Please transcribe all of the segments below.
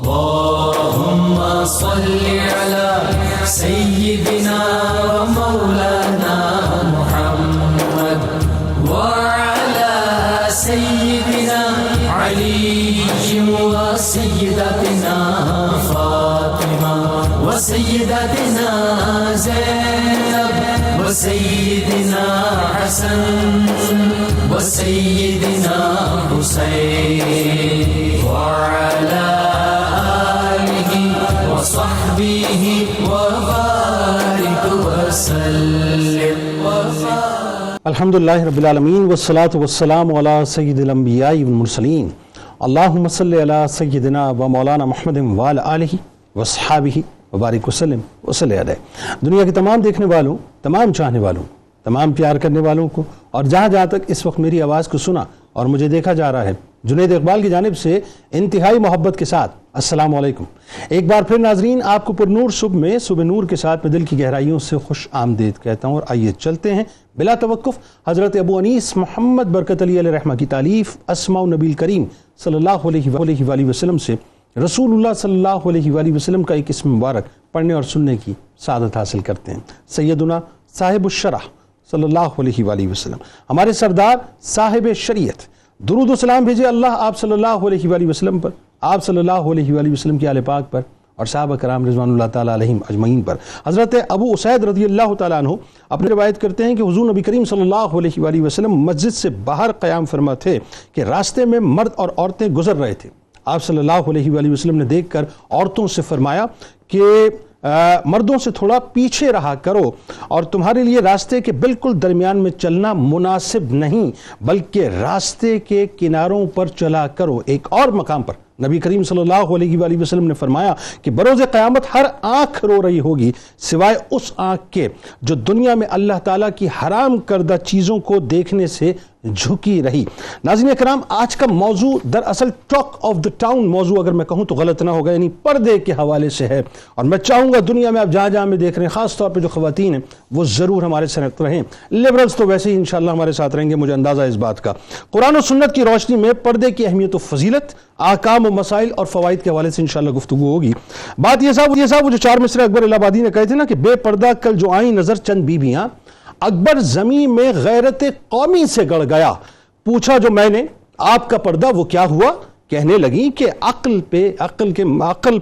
اللهم صل على سيدنا ومولانا محمد وعلى سيدنا علي وسيدتنا فاطمة وسيدتنا زينب وسيدنا حسن وسيدنا حسين وعلى آله وصحبه وبارك وسلم الحمدللہ رب العالمین والصلاة والسلام علی سید الانبیاء والمرسلین اللہم صلی علی سیدنا و مولانا محمد وعلی آلہ وصحابہ وبارک وسلم وصلی علیہ۔ دنیا کے تمام دیکھنے والوں، تمام چاہنے والوں، تمام پیار کرنے والوں کو، اور جہاں جہاں تک اس وقت میری آواز کو سنا اور مجھے دیکھا جا رہا ہے، جنید اقبال کی جانب سے انتہائی محبت کے ساتھ السلام علیکم۔ ایک بار پھر ناظرین، آپ کو پر نور صبح میں صبح نور کے ساتھ میں دل کی گہرائیوں سے خوش آمدید کہتا ہوں، اور آئیے چلتے ہیں بلا توقف حضرت ابو انیس محمد برکت علی علیہ رحمہ کی تالیف اسماء النبی الکریم صلی اللہ علیہ وآلہ وسلم سے رسول اللہ صلی اللہ علیہ وآلہ وسلم کا ایک اسم مبارک پڑھنے اور سننے کی سعادت حاصل کرتے ہیں۔ سیدنا صاحب الشرح صلی اللہ علیہ وآلہ وسلم، ہمارے سردار صاحب شریعت، درود و سلام بھیجے اللہ آپ صلی اللہ علیہ وآلہ وسلم پر، آپ صلی اللہ علیہ وآلہ وسلم کی آل پاک پر، اور صحابہ کرام رضوان اللہ تعالیٰ علیہم اجمعین پر۔ حضرت ابو اسید رضی اللہ تعالیٰ عنہ اپنی روایت کرتے ہیں کہ حضور نبی کریم صلی اللہ علیہ وآلہ وسلم مسجد سے باہر قیام فرما تھے کہ راستے میں مرد اور عورتیں گزر رہے تھے۔ آپ صلی اللہ علیہ وآلہ وسلم نے دیکھ کر عورتوں سے فرمایا کہ مردوں سے تھوڑا پیچھے رہا کرو، اور تمہارے لیے راستے کے بالکل درمیان میں چلنا مناسب نہیں، بلکہ راستے کے کناروں پر چلا کرو۔ ایک اور مقام پر نبی کریم صلی اللہ علیہ وآلہ وسلم نے فرمایا کہ بروز قیامت ہر آنکھ رو رہی ہوگی سوائے اس آنکھ کے جو دنیا میں اللہ تعالیٰ کی حرام کردہ چیزوں کو دیکھنے سے جھکی رہی۔ ناظرین اکرام، آج کا موضوع دراصل ٹاک آف دا ٹاؤن موضوع اگر میں کہوں تو غلط نہ ہوگا، یعنی پردے کے حوالے سے ہے، اور میں چاہوں گا دنیا میں آپ جہاں جہاں میں دیکھ رہے ہیں، خاص طور پہ جو خواتین ہیں وہ ضرور ہمارے ساتھ رہیں۔ لبرلز تو ویسے ہی انشاءاللہ ہمارے ساتھ رہیں گے، مجھے اندازہ اس بات کا۔ قرآن و سنت کی روشنی میں پردے کی اہمیت و فضیلت، احکام و مسائل اور فوائد کے حوالے سے انشاءاللہ گفتگو ہوگی۔ بات یہ صاحب وہ جو 4 مصرے اکبر الہ آبادی نے کہے تھے نا کہ بے پردہ کل جو آئیں نظر چند بیویاں، اکبر زمین میں غیرت قومی سے گڑ گیا، پوچھا جو میں نے آپ کا پردہ وہ کیا ہوا، کہنے لگی کہ عقل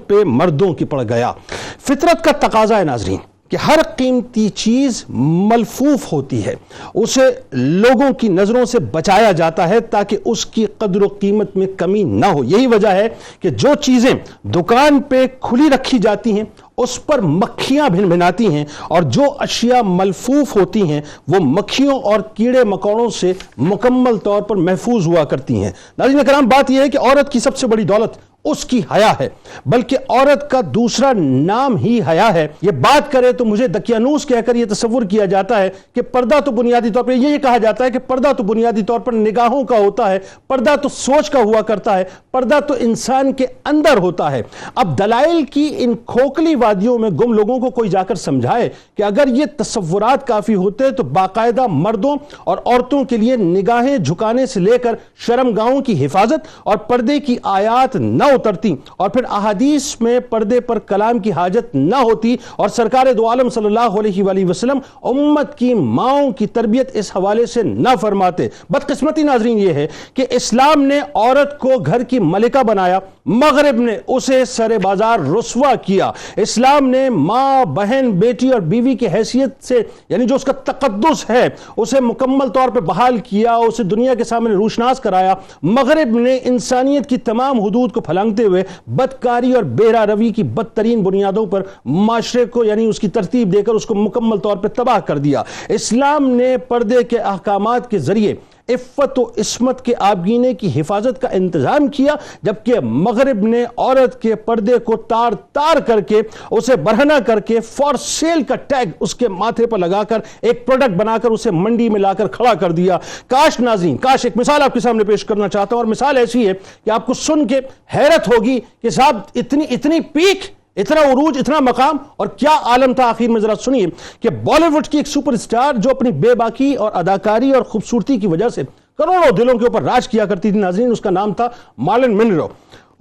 پہ مردوں کی پڑ گیا۔ فطرت کا تقاضا ہے ناظرین کہ ہر قیمتی چیز ملفوف ہوتی ہے، اسے لوگوں کی نظروں سے بچایا جاتا ہے تاکہ اس کی قدر و قیمت میں کمی نہ ہو۔ یہی وجہ ہے کہ جو چیزیں دکان پہ کھلی رکھی جاتی ہیں اس پر مکھیاں بھن بھناتی ہیں، اور جو اشیاء ملفوف ہوتی ہیں وہ مکھیوں اور کیڑے مکوڑوں سے مکمل طور پر محفوظ ہوا کرتی ہیں۔ ناظرین کرام، بات یہ ہے کہ عورت کی سب سے بڑی دولت اس کی حیا ہے، بلکہ عورت کا دوسرا نام ہی حیا ہے۔ یہ بات کرے تو مجھے دقیانوس کہہ کر یہ تصور کیا جاتا ہے کہ پردہ تو بنیادی طور پر یہ کہا جاتا ہے کہ پردہ تو بنیادی طور پر نگاہوں کا ہوتا ہے، پردہ تو سوچ کا ہوا کرتا ہے، پردہ تو انسان کے اندر ہوتا ہے۔ اب دلائل کی ان کھوکھلی وادیوں میں گم لوگوں کو کوئی جا کر سمجھائے کہ اگر یہ تصورات کافی ہوتے تو باقاعدہ مردوں اور عورتوں کے لیے نگاہیں جھکانے سے لے کر شرمگاہوں کی حفاظت اور پردے کی آیات نہ اترتی، اور پھر احادیث میں پردے پر کلام کی حاجت نہ ہوتی، اور سرکار دو عالم صلی اللہ علیہ وآلہ وسلم امت کی ماؤں کی تربیت اس حوالے سے نہ فرماتے۔ بدقسمتی ناظرین یہ ہے کہ اسلام نے عورت کو گھر کی ملکہ بنایا، مغرب نے اسے سر بازار رسوا کیا۔ اسلام نے ماں، بہن، بیٹی اور بیوی کی حیثیت سے، یعنی جو اس کا تقدس ہے، اسے مکمل طور پہ بحال کیا، اسے دنیا کے سامنے روشناس کرایا۔ مغرب نے انسانیت کی تمام حدود کو پھلانگتے ہوئے بدکاری اور بہرہ روی کی بدترین بنیادوں پر معاشرے کو، یعنی اس کی ترتیب دے کر اس کو مکمل طور پہ تباہ کر دیا۔ اسلام نے پردے کے احکامات کے ذریعے عفت و عصمت کے آبگینے کی حفاظت کا انتظام کیا، جبکہ مغرب نے عورت کے پردے کو تار تار کر کے، اسے برہنہ کر کے، فار سیل کا ٹیگ اس کے ماتھے پر لگا کر ایک پروڈکٹ بنا کر اسے منڈی میں لا کر کھڑا کر دیا۔ کاش ناظرین، کاش ایک مثال آپ کے سامنے پیش کرنا چاہتا ہوں، اور مثال ایسی ہے کہ آپ کو سن کے حیرت ہوگی کہ صاحب اتنی پیک، اتنا عروج، اتنا مقام، اور کیا عالم تھا آخر میں۔ ذرا سنیے کہ بالی ووڈ کی ایک سپر اسٹار جو اپنی بے باکی اور اداکاری اور خوبصورتی کی وجہ سے کروڑوں دلوں کے اوپر راج کیا کرتی تھی ناظرین، اس کا نام تھا مارلن منرو۔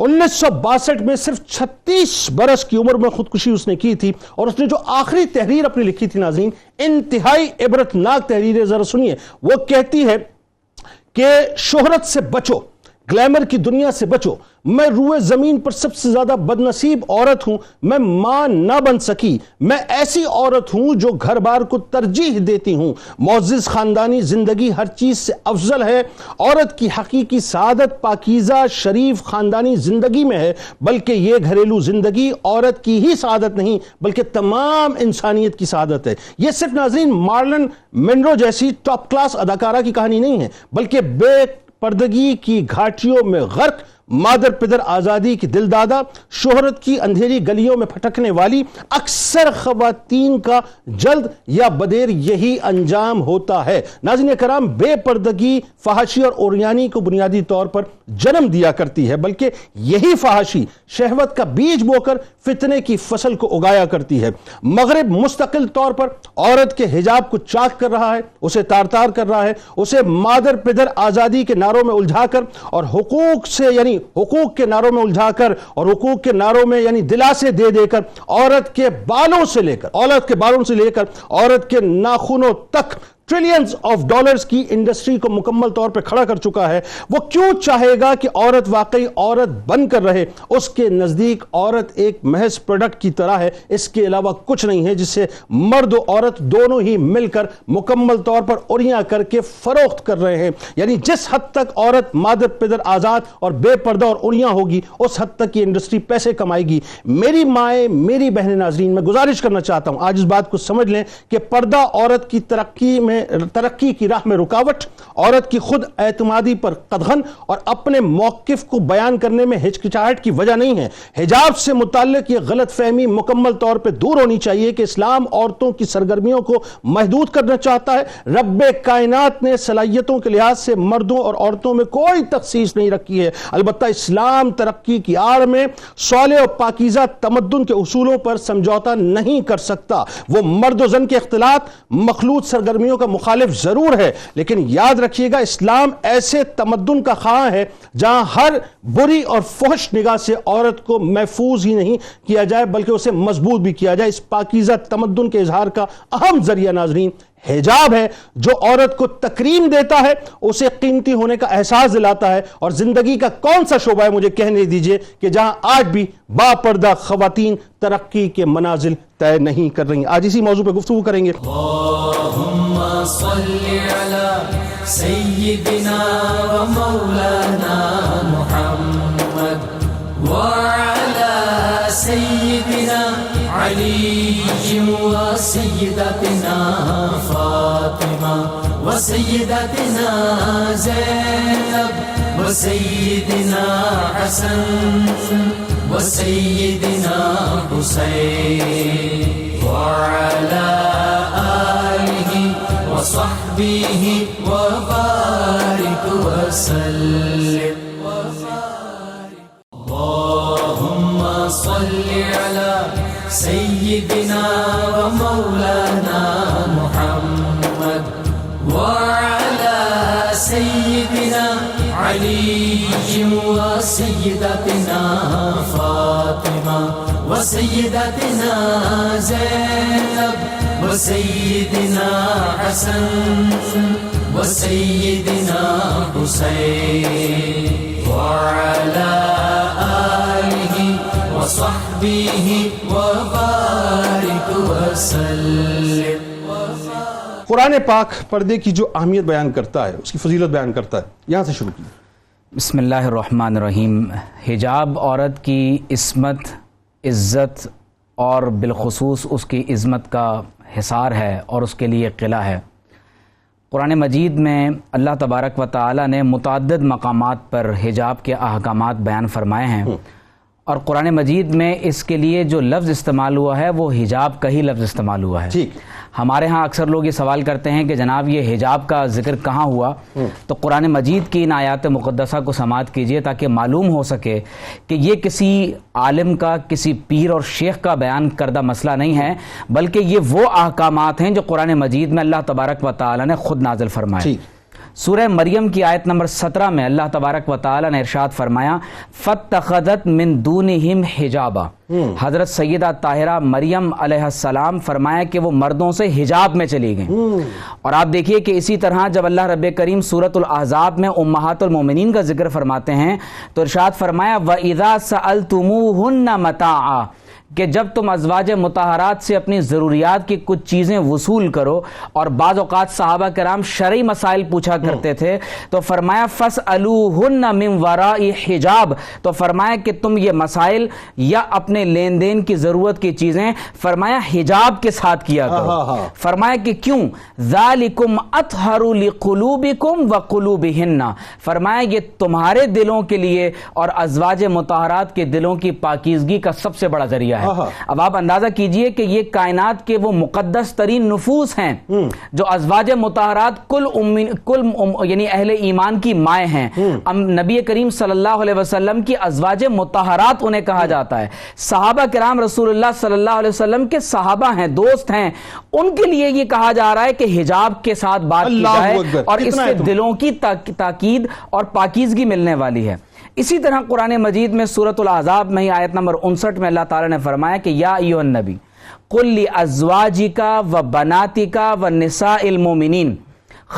1962 میں صرف 36 برس کی عمر میں خودکشی اس نے کی تھی، اور اس نے جو آخری تحریر اپنی لکھی تھی ناظرین، انتہائی عبرتناک تحریر ہے، ذرا سنیے۔ وہ کہتی ہے کہ شہرت سے بچو، گلیمر کی دنیا سے بچو، میں روئے زمین پر سب سے زیادہ بدنصیب عورت ہوں، میں ماں نہ بن سکی، میں ایسی عورت ہوں جو گھر بار کو ترجیح دیتی ہوں، معزز خاندانی زندگی ہر چیز سے افضل ہے، عورت کی حقیقی سعادت پاکیزہ شریف خاندانی زندگی میں ہے، بلکہ یہ گھریلو زندگی عورت کی ہی سعادت نہیں بلکہ تمام انسانیت کی سعادت ہے۔ یہ صرف ناظرین مارلن منرو جیسی ٹاپ کلاس اداکارہ کی کہانی نہیں ہے، بلکہ بے پردگی کی گھاٹیوں میں غرق، مادر پدر آزادی کی دل دادا، شہرت کی اندھیری گلیوں میں پھٹکنے والی اکثر خواتین کا جلد یا بدیر یہی انجام ہوتا ہے۔ ناظرین کرام، بے پردگی فحاشی اور اوریانی کو بنیادی طور پر جنم دیا کرتی ہے، بلکہ یہی فحاشی شہوت کا بیج بو کر فتنے کی فصل کو اگایا کرتی ہے۔ مغرب مستقل طور پر عورت کے حجاب کو چاک کر رہا ہے، اسے تار تار کر رہا ہے، اسے مادر پدر آزادی کے نعروں میں الجھا کر اور حقوق کے نعروں میں الجھا کر اور حقوق کے نعروں میں دلاسے دے دے کر عورت کے بالوں سے لے کر عورت کے ناخنوں تک ٹریلینز آف ڈالرز کی انڈسٹری کو مکمل طور پہ کھڑا کر چکا ہے۔ وہ کیوں چاہے گا کہ عورت واقعی عورت بن کر رہے؟ اس کے نزدیک عورت ایک محض پروڈکٹ کی طرح ہے، اس کے علاوہ کچھ نہیں ہے جسے مرد و عورت دونوں ہی مل کر مکمل طور پر اوریاں کر کے فروخت کر رہے ہیں۔ یعنی جس حد تک عورت مادر پدر آزاد اور بے پردہ اور اوریاں ہوگی، اس حد تک یہ انڈسٹری پیسے کمائے گی۔ میری مائیں، میری بہنیں، ناظرین، میں گزارش کرنا چاہتا ہوں آج اس بات کو سمجھ لیں کہ پردہ عورت کی ترقی کی راہ میں رکاوٹ، عورت کی خود اعتمادی پر قدغن اور اپنے موقف کو بیان کرنے میں ہچکچاہٹ کی وجہ نہیں ہے۔ حجاب سے متعلق یہ غلط فہمی مکمل طور پہ دور ہونی چاہیے کہ اسلام عورتوں کی سرگرمیوں کو محدود کرنا چاہتا ہے۔ رب کائنات نے صلاحیتوں کے لحاظ سے مردوں اور عورتوں میں کوئی تخصیص نہیں رکھی ہے، البتہ اسلام ترقی کی آڑ میں صالح اور پاکیزہ تمدن کے اصولوں پر سمجھوتا نہیں کر سکتا۔ وہ مرد و زن کے اختلاط، مخلوط سرگرمیوں کا مخالف ضرور ہے، لیکن یاد رکھیے گا اسلام ایسے تمدن کا خواہاں ہے جہاں ہر بری اور فحش نگاہ سے عورت کو محفوظ ہی نہیں کیا جائے بلکہ اسے مضبوط بھی کیا جائے۔ اس پاکیزہ تمدن کے اظہار کا اہم ذریعہ ناظرین حجاب ہے، جو عورت کو تکریم دیتا ہے، اسے قیمتی ہونے کا احساس دلاتا ہے۔ اور زندگی کا کون سا شعبہ ہے، مجھے کہنے دیجئے، کہ جہاں آج بھی با پردہ خواتین ترقی کے منازل طے نہیں کر رہی ہیں۔ آج اسی موضوع پہ گفتگو کریں گے۔ اللہم صلی علی سیدنا و مولانا محمد وعلی سیدنا علی و سیدتنا فاطمہ و سیدتنا زینب و سیدنا حسن و سیدنا حسین وعلی آلہ وصحبہ وبارک وسلم۔ اللہم صلی علی سیدنا و مولانا محمد وعلی سیدنا علی و سیدتنا فاطمہ و سیدتنا زینب و سیدنا حسن و سیدنا حسین وعلی آلہ وصحبہ وبارک وسلم۔ قرآن پاک پردے کی جو اہمیت بیان کرتا ہے، اس کی فضیلت بیان کرتا ہے، یہاں سے شروع کیجیے۔ بسم اللہ الرحمن الرحیم۔ حجاب عورت کی عصمت، عزت اور بالخصوص اس کی عظمت کا حصار ہے اور اس کے لیے قلعہ ہے۔ قرآن مجید میں اللہ تبارک و تعالی نے متعدد مقامات پر حجاب کے احکامات بیان فرمائے ہیں، اور قرآن مجید میں اس کے لیے جو لفظ استعمال ہوا ہے وہ حجاب کا ہی لفظ استعمال ہوا ہے۔ ہمارے ہاں اکثر لوگ یہ سوال کرتے ہیں کہ جناب یہ حجاب کا ذکر کہاں ہوا؟ تو قرآن مجید کی ان آیات مقدسہ کو سماعت کیجئے تاکہ معلوم ہو سکے کہ یہ کسی عالم کا، کسی پیر اور شیخ کا بیان کردہ مسئلہ نہیں ہے، بلکہ یہ وہ احکامات ہیں جو قرآن مجید میں اللہ تبارک و تعالی نے خود نازل فرمائے۔ سورہ مریم کی آیت نمبر 17 میں اللہ تبارک و تعالی نے ارشاد فرمایا فَاتَّخَذَتْ مِن دُونِهِمْ حِجَابًا، حضرت سیدہ طاہرہ مریم علیہ السلام فرمایا کہ وہ مردوں سے حجاب میں چلی گئیں۔ اور آپ دیکھیے کہ اسی طرح جب اللہ رب کریم سورۃ الاحزاب میں امہات المومنین کا ذکر فرماتے ہیں تو ارشاد فرمایا وَإِذَا سَأَلْتُمُوهُنَّ مَتَاعًا، کہ جب تم ازواج مطہرات سے اپنی ضروریات کی کچھ چیزیں وصول کرو، اور بعض اوقات صحابہ کرام شرعی مسائل پوچھا کرتے تھے تو فرمایا فَاسْأَلُوهُنَّ مِن وَرَاءِ حِجَاب، تو فرمایا کہ تم یہ مسائل یا اپنے لین دین کی ضرورت کی چیزیں فرمایا حجاب کے ساتھ کیا کرو۔ فرمایا کہ کیوں؟ ذَلِكُمْ أَطْهَرُ لِقُلُوبِكُمْ وَقُلُوبِهِنَّ، فرمایا یہ تمہارے دلوں کے لیے اور ازواج مطہرات کے دلوں کی پاکیزگی کا سب سے بڑا ذریعہ ہے۔ اب آپ اندازہ کیجئے کہ یہ کائنات کے وہ مقدس ترین نفوس ہیں جو ازواج مطہرات یعنی اہل ایمان کی مائیں ہیں۔ نبی کریم صلی اللہ علیہ وسلم کی ازواج مطہرات انہیں کہا جاتا ہے۔ صحابہ کرام رسول اللہ صلی اللہ علیہ وسلم کے صحابہ ہیں، دوست ہیں، ان کے لیے یہ کہا جا رہا ہے کہ حجاب کے ساتھ بات کی جائے اور اس سے دلوں کی تاکید اور پاکیزگی ملنے والی ہے۔ اسی طرح قرآن مجید میں سورۃ الاحزاب میں ہی آیت نمبر 59 میں اللہ تعالیٰ نے فرمایا کہ یا ایھا النبی قل لازواجک وبناتک ونساء المؤمنین،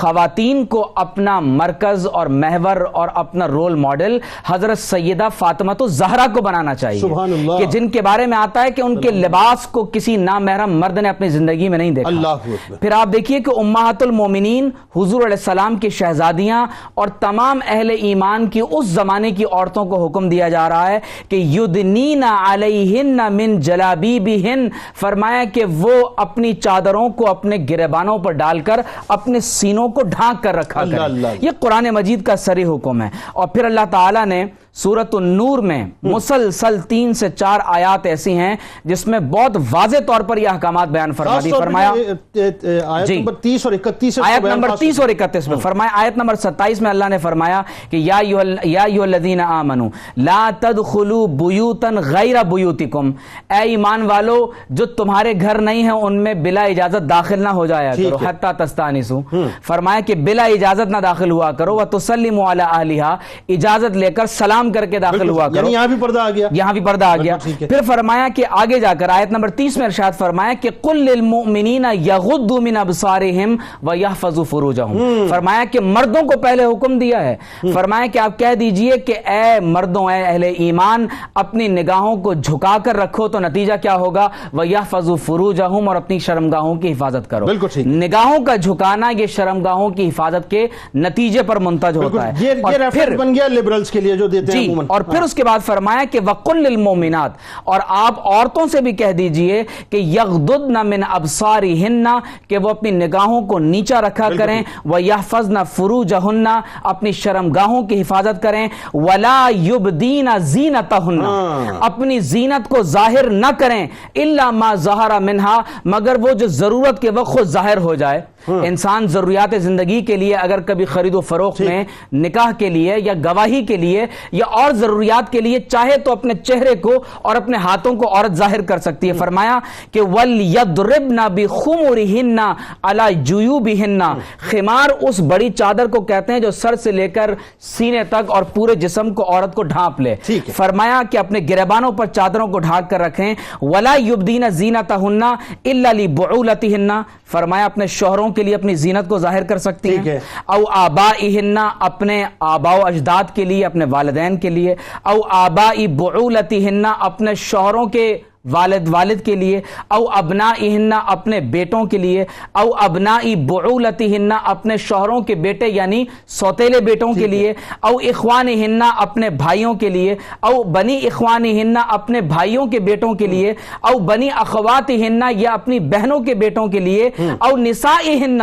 خواتین کو اپنا مرکز اور محور اور اپنا رول ماڈل حضرت سیدہ فاطمہ الزہرا کو بنانا چاہیے، سبحان اللہ، کہ جن کے بارے میں آتا ہے کہ ان کے لباس کو کسی نامحرم مرد نے اپنی زندگی میں نہیں دیکھا۔ اللہ اکبر۔ پھر آپ دیکھیے کہ امہات المومنین حضور علیہ السلام کی شہزادیاں اور تمام اہل ایمان کی اس زمانے کی عورتوں کو حکم دیا جا رہا ہے کہ یدنین علیہن من جلابیبہن، فرمایا کہ وہ اپنی چادروں کو اپنے گریبانوں پر ڈال کر اپنے سینوں کو ڈھانک کر رکھا کریں۔ یہ قرآن مجید کا صریح حکم ہے۔ اور پھر اللہ تعالیٰ نے سورۃ النور میں مسلسل 3 سے 4 آیات ایسی ہیں جس میں بہت واضح طور پر یہ احکامات بیان فرما دی۔ فرمایا آیت نمبر 30 اور 31 آیت نمبر 30 اور 31 میں فرمایا، آیت نمبر 27 میں اللہ نے فرمایا کہ یا ایھا الذین آمنوا لا تدخلوا بیوتا غیر بیوتکم، اے ایمان والو جو تمہارے گھر نہیں ہیں ان میں بلا اجازت داخل نہ ہو جایا کرو، حتی تستانسوا، فرمایا کہ بلا اجازت نہ داخل ہوا کرو، وتسلموا علی اہلھا، اجازت لے کر سلام کر کے داخل ہوا کرو۔ یہاں بھی پردہ آ گیا، یہاں بھی پردہ آ گیا۔ پھر فرمایا کہ آگے جا کر آیت نمبر 30 میں ارشاد فرمایا کہ قل للمؤمنین یغضوا من ابصارہم ویحفظوا فروجہم، فرمایا کہ مردوں کو پہلے حکم دیا ہے، فرمایا کہ آپ کہہ دیجئے کہ اے مردوں، اے اہل ایمان، اپنی نگاہوں کو جھکا کر رکھو تو نتیجہ کیا ہوگا؟ ویحفظوا فروجہم، اور اپنی شرمگاہوں کی حفاظت کرو۔ نگاہوں کا جھکانا یہ شرمگاہوں کی حفاظت کے نتیجے پر منتج ہوتا ہے۔ یہ ریفرنس بن گیا لبرلز کے لیے جو دیتے ہیں عموماً۔ اور پھر اس کے بعد فرمایا کہ وَقُلْ لِلْمُؤْمِنَاتِ، اور آپ عورتوں سے بھی کہہ دیجئے کہ یغضضن من ابصارہن، کہ وہ اپنی نگاہوں کو نیچا رکھا کریں، وَيَحْفَظْنَ فُرُوجَهُنَّ، اپنی شرمگاہوں کی حفاظت کریں، وَلَا يُبْدِينَ زِينَتَهُنَّ، اپنی زینت کو ظاہر نہ کریں، إِلَّا مَا ظَهَرَ مِنْهَا، مگر وہ جو ضرورت کے وقت خود ظاہر ہو جائے۔ انسان ضروریات زندگی کے لیے اگر کبھی خرید و فروخت میں، نکاح کے لیے یا گواہی کے لیے یا اور ضروریات کے لیے چاہے تو اپنے چہرے کو اور اپنے ہاتھوں کو عورت ظاہر کر سکتی ہے۔ فرمایا کہ وَلْيَضْرِبْنَ بِخُمُرِهِنَّ عَلَى جُيُوبِهِنَّ، خمار اس بڑی چادر کو کہتے ہیں جو سر سے لے کر سینے تک اور پورے جسم کو عورت کو ڈھانپ لے۔ فرمایا کہ اپنے گریبانوں پر چادروں کو ڈھانک کر رکھیں۔ وَلَا يُبْدِينَ زِينَتَهُنَّ إِلَّا لِبُعُولَتِهِنَّ، فرمایا اپنے شوہروں کے لیے اپنی زینت کو ظاہر کر سکتی ہیں، او آبائہن، اپنے آباء و اجداد کے لیے، اپنے والدین کے لیے، او آبائی بعولتہن، اپنے شوہروں کے والد کے لیے، او ابنائہن، اپنے بیٹوں کے لیے، او ابنائی بعولتہن، اپنے شوہروں کے بیٹے یعنی سوتیلے بیٹوں کے لیے، او اخوانہن، اپنے بھائیوں کے لیے، او بنی اخوانہن، اپنے بھائیوں کے بیٹوں کے لیے، او بنی اخواتہن، یا اپنی بہنوں کے بیٹوں کے لیے، او نسائہن،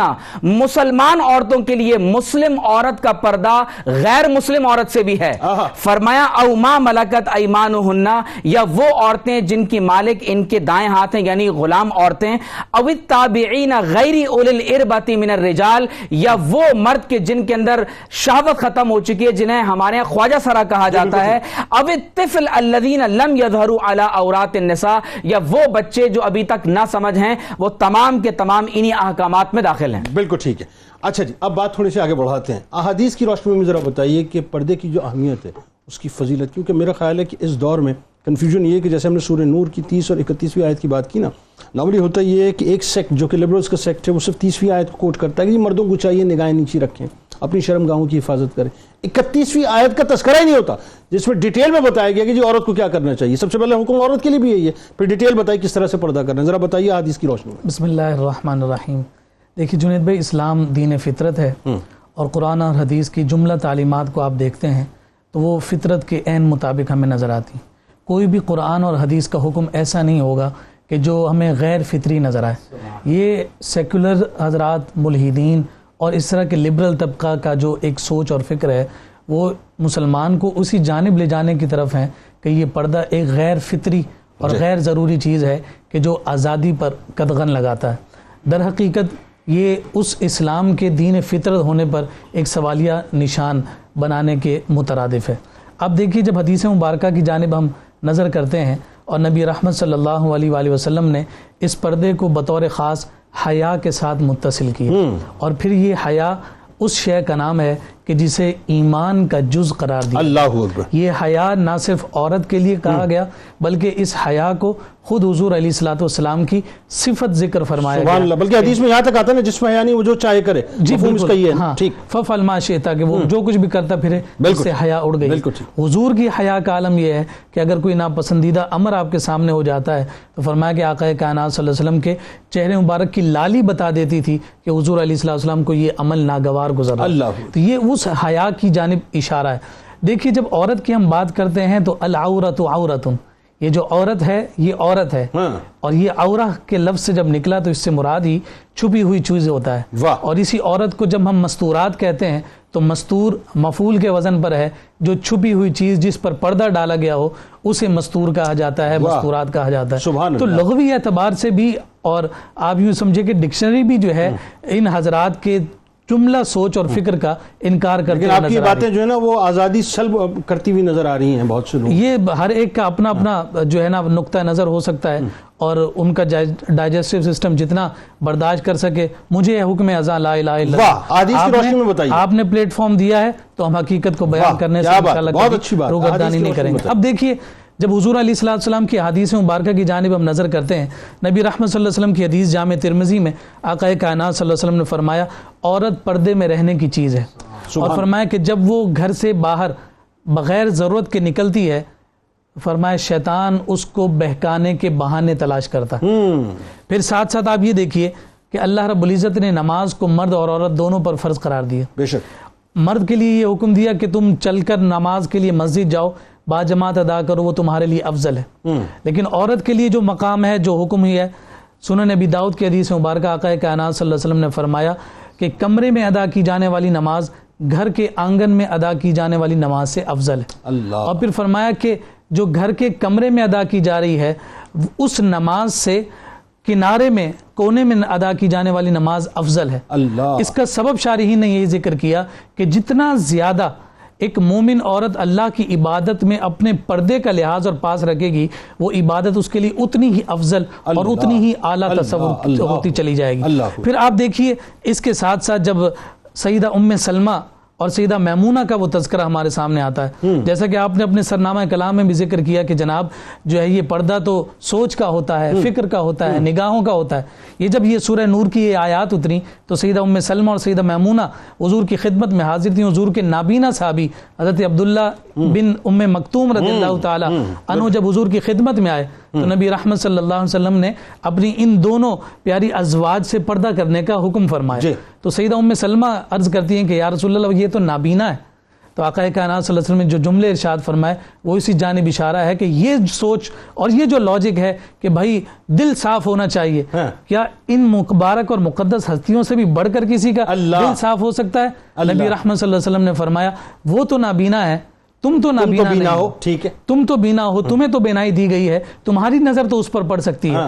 مسلمان عورتوں کے لیے۔ مسلم عورت کا پردہ غیر مسلم عورت سے بھی ہے۔ فرمایا او ما ملکت ایمانہن، یا وہ عورتیں جن کی مالک ان کے دائیں ہاتھ ہیں یعنی غلام عورتیں، او التابعین غیر اولی الاربۃ من الرجال، یا وہ مرد کے جن کے اندر شہوت ختم ہو چکی ہے جنہیں ہمارے یہاں خواجہ سرا کہا جاتا ہے، او الطفل الذین لم یظہروا علی عورات النساء، یا وہ بچے جو ابھی تک نہ سمجھ ہیں، وہ تمام کے تمام انہی احکامات میں داخل ہیں۔ بالکل ٹھیک ہے۔ اچھا جی، اب بات تھوڑی سی آگے بڑھاتے ہیں. احادیث کی روشنی میں ذرا بتائیے کہ پردے کی جو اہمیت ہے اس کی فضیلت، کیونکہ میرا خیال ہے کہ اس دور میں کنفیوژن یہ ہے کہ جیسے ہم نے سورہ نور کی 30 اور 31ویں آیت کی بات کی نا، نارملی ہوتا یہ ہے کہ ایک سیکٹ جو کہ لبرلز کا سیکٹ ہے وہ صرف 30ویں آیت کو کوٹ کرتا ہے کہ مردوں کو چاہیے نگاہیں نیچی رکھیں، اپنی شرم گاہوں کی حفاظت کریں. 31ویں آیت کا تذکرہ ہی نہیں ہوتا جس میں ڈیٹیل میں بتایا گیا کہ جی عورت کو کیا کرنا چاہیے. سب سے پہلے حکم عورت کے لیے بھی یہی ہے، پھر ڈیٹیل بتائی کس طرح سے پردہ کرنا ہے. ذرا بتائیے حدیث کی روشنی میں. بسم اللہ الرحمن الرحیم. دیکھیے جنید بھائی، اسلام دین فطرت ہے، اور قرآن اور حدیث کی جملہ تعلیمات کو آپ دیکھتے ہیں تو وہ فطرت کے عین مطابق ہمیں نظر آتی ہیں. کوئی بھی قرآن اور حدیث کا حکم ایسا نہیں ہوگا کہ جو ہمیں غیر فطری نظر آئے. یہ سیکولر حضرات، ملحدین اور اس طرح کے لبرل طبقہ کا جو ایک سوچ اور فکر ہے وہ مسلمان کو اسی جانب لے جانے کی طرف ہیں کہ یہ پردہ ایک غیر فطری اور غیر ضروری چیز ہے کہ جو آزادی پر قدغن لگاتا ہے. در حقیقت یہ اس اسلام کے دین فطرت ہونے پر ایک سوالیہ نشان بنانے کے مترادف ہے. اب دیکھیے، جب حدیث مبارکہ کی جانب ہم نظر کرتے ہیں اور نبی رحمت صلی اللہ علیہ وآلہ وسلم نے اس پردے کو بطور خاص حیا کے ساتھ متصل کیا، اور پھر یہ حیا اس شے کا نام ہے کہ جسے ایمان کا جز قرار دیا. اللہ اکبر. یہ حیا نہ صرف عورت کے لیے کہا گیا بلکہ اس حیا کو خود حضور علیہ الصلوۃ والسلام کی صفت ذکر فرمایا سبحان اللہ. بلکہ حدیث میں یہاں تک آتا ہے نا جس میں حیا نہیں وہ جو چاہے کرے. جی بالکل. ہاں ٹھیک. ففعل ما شئت، کہ وہ جو کچھ بھی کرتا پھرے اس سے حیا اڑ گئی. حضور کی حیا کا عالم یہ ہے کہ اگر کوئی ناپسندیدہ امر آپ کے سامنے ہو جاتا ہے تو فرمایا کہ آقا کائنات صلی اللہ علیہ وسلم کے چہرے مبارک کی لالی بتا دیتی تھی کہ حضور علیہ الصلوۃ والسلام کو یہ عمل ناگوار گزرا. تو یہ اس حیا کی جانب اشارہ ہے. دیکھیے، جب عورت کی ہم بات کرتے ہیں تو العورت عورت، یہ جو عورت ہے یہ عورت ہے، اور یہ عورہ کے لفظ سے جب نکلا تو اس سے مراد ہی چھپی ہوئی چیز ہوتا ہے. اور اسی عورت کو جب ہم مستورات کہتے ہیں تو مستور مفعول کے وزن پر ہے، جو چھپی ہوئی چیز جس پر پردہ ڈالا گیا ہو اسے مستور کہا جاتا ہے، مستورات کہا جاتا ہے. تو لغوی اعتبار سے بھی، اور آپ یوں سمجھے کہ ڈکشنری بھی جو ہے ان حضرات کے جملہ سوچ اور فکر کا انکار کرتے ہیں. لیکن آپ کی باتیں جو ہے نا وہ آزادی سلب کرتی ہوئی نظر آ رہی ہیں بہت سے لوگ. یہ ہر ایک کا اپنا اپنا جو ہے نا نقطہ نظر ہو سکتا ہے، اور ان کا ڈائجسٹو سسٹم جتنا برداشت کر سکے. مجھے حکم ازاں لا الہ الا اللہ، آپ نے پلیٹ فارم دیا ہے تو ہم حقیقت کو بیان کرنے سے انشاءاللہ روگردانی نہیں کریں گے. اب دیکھیے، جب حضور علیہ السلام کی حدیث مبارکہ کی جانب ہم نظر کرتے ہیں، نبی رحمت صلی اللہ علیہ وسلم کی حدیث جامع ترمذی میں آقا کائنات صلی اللہ علیہ وسلم نے فرمایا عورت پردے میں رہنے کی چیز ہے، اور فرمایا کہ جب وہ گھر سے باہر بغیر ضرورت کے نکلتی ہے، فرمایا شیطان اس کو بہکانے کے بہانے تلاش کرتا. پھر ساتھ ساتھ آپ یہ دیکھیے کہ اللہ رب العزت نے نماز کو مرد اور عورت دونوں پر فرض قرار دیا. بے شک مرد کے لیے یہ حکم دیا کہ تم چل کر نماز کے لیے مسجد جاؤ، با جماعت ادا کرو، وہ تمہارے لیے افضل ہے. لیکن عورت کے لیے جو مقام ہے، جو حکم ہی ہے، سنن ابی داؤد کی حدیث مبارکہ آقا کائنات صلی اللہ علیہ وسلم نے فرمایا کہ کمرے میں ادا کی جانے والی نماز گھر کے آنگن میں ادا کی جانے والی نماز سے افضل ہے. اور پھر فرمایا کہ جو گھر کے کمرے میں ادا کی جا رہی ہے اس نماز سے کنارے میں کونے میں ادا کی جانے والی نماز افضل ہے. اس کا سبب شارحین نے یہی ذکر کیا کہ جتنا زیادہ ایک مومن عورت اللہ کی عبادت میں اپنے پردے کا لحاظ اور پاس رکھے گی، وہ عبادت اس کے لیے اتنی ہی افضل اور اتنی ہی اعلیٰ تصور ہوتی چلی جائے گی. پھر آپ دیکھیے اس کے ساتھ ساتھ جب سیدہ ام سلمہ اور سیدہ میمونہ کا وہ تذکرہ ہمارے سامنے آتا ہے، جیسا کہ آپ نے اپنے سرنامہ کلام میں بھی ذکر کیا کہ جناب جو ہے یہ پردہ تو سوچ کا ہوتا ہے، فکر کا ہوتا ہے، نگاہوں کا ہوتا ہے. یہ جب یہ سورہ نور کی یہ آیات اتری تو سیدہ ام سلمہ اور سیدہ میمونہ حضور کی خدمت میں حاضر تھیں. حضور کے نابینا صحابی حضرت عبداللہ بن ام مکتوم رضی اللہ تعالی عنہ جب حضور کی خدمت میں آئے تو نبی رحمت صلی اللہ علیہ وسلم نے اپنی ان دونوں پیاری ازواج سے پردہ کرنے کا حکم فرمایا. تو سیدہ ام سلمہ عرض کرتی ہیں کہ یا رسول اللہ یہ تو نابینا ہے. تو آقا کائنات صلی اللہ علیہ وسلم نے جو جملے ارشاد فرمائے وہ اسی جانب اشارہ ہے کہ یہ سوچ اور یہ جو لاجک ہے کہ بھائی دل صاف ہونا چاہیے. کیا ان مبارک اور مقدس ہستیوں سے بھی بڑھ کر کسی کا دل صاف ہو سکتا ہے؟ نبی رحمت صلی اللہ علیہ وسلم نے فرمایا وہ تو نابینا ہے، تم تو نابینا ہو، ٹھیک ہے، تم تو بینا ہو، تمہیں تو بینائی دی گئی ہے، تمہاری نظر تو اس پر پڑ سکتی ہے.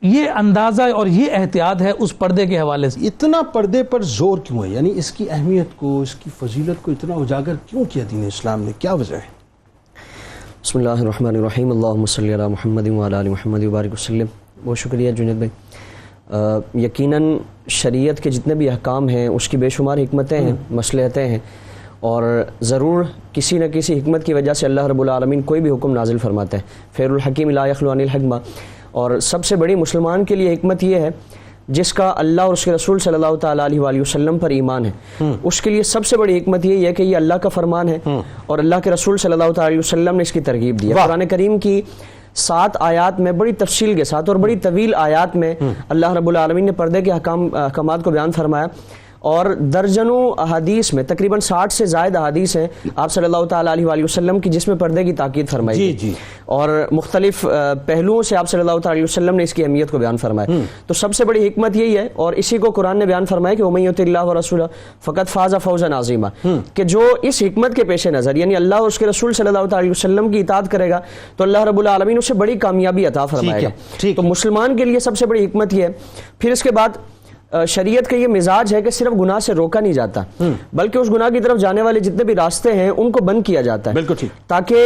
یہ اندازہ اور یہ احتیاط ہے اس پردے کے حوالے سے. اتنا پردے پر زور کیوں ہے؟ یعنی اس کی اہمیت کو، اس کی فضیلت کو اتنا اجاگر کیوں کیا دین اسلام نے؟ کیا وجہ ہے؟ بسم اللہ الرحمن الرحیم. اللہم صلی علی محمد وعلی آل محمد وبارک وسلم. بہت شکریہ جنید بھائی. یقیناً شریعت کے جتنے بھی احکام ہیں اس کی بے شمار حکمتیں ہیں، مصلحتیں ہیں، اور ضرور کسی نہ کسی حکمت کی وجہ سے اللہ رب العالمین کوئی بھی حکم نازل فرماتے ہیں. فعل الحکیم لا یخلو عن الحکمہ. اور سب سے بڑی مسلمان کے لیے حکمت یہ ہے جس کا اللہ اور اس کے رسول صلی اللہ تعالیٰ علیہ وآلہ وسلم پر ایمان ہے، اس کے لیے سب سے بڑی حکمت یہ ہے کہ یہ اللہ کا فرمان ہے اور اللہ کے رسول صلی اللہ تعالیٰ علیہ وسلم نے اس کی ترغیب دی ہے. قرآن کریم کی 7 آیات میں بڑی تفصیل کے ساتھ اور بڑی طویل آیات میں اللہ رب العالمین نے پردے کے احکامات کو بیان فرمایا، اور درجنوں احادیث میں تقریباً 60 سے زائد احادیث ہیں آپ صلی اللہ تعالیٰ علیہ وآلہ وسلم کی جس میں پردے کی تاکید فرمائی گئی، اور مختلف پہلوؤں سے آپ صلی اللہ تعالیٰ علیہ وسلم نے اس کی اہمیت کو بیان فرمایا. تو سب سے بڑی حکمت یہی ہے، اور اسی کو قرآن نے بیان فرمایا کہ وَمَن یُطِعِ اللَّهَ وَرَسُولَهُ فَقَدْ فَازَ فَوْزًا عَظِیمًا، کہ جو اس حکمت کے پیش نظر یعنی اللہ اور اس کے رسول صلی اللہ تعالیٰ علیہ وسلم کی اطاعت کرے گا تو اللہ رب العالمین اسے بڑی کامیابی عطا فرمائے گا. تو مسلمان کے لیے سب سے بڑی حکمت یہ ہے. پھر اس کے بعد شریعت کا یہ مزاج ہے کہ صرف گناہ سے روکا نہیں جاتا بلکہ اس گناہ کی طرف جانے والے جتنے بھی راستے ہیں ان کو بند کیا جاتا ہے، بالکل ٹھیک، تاکہ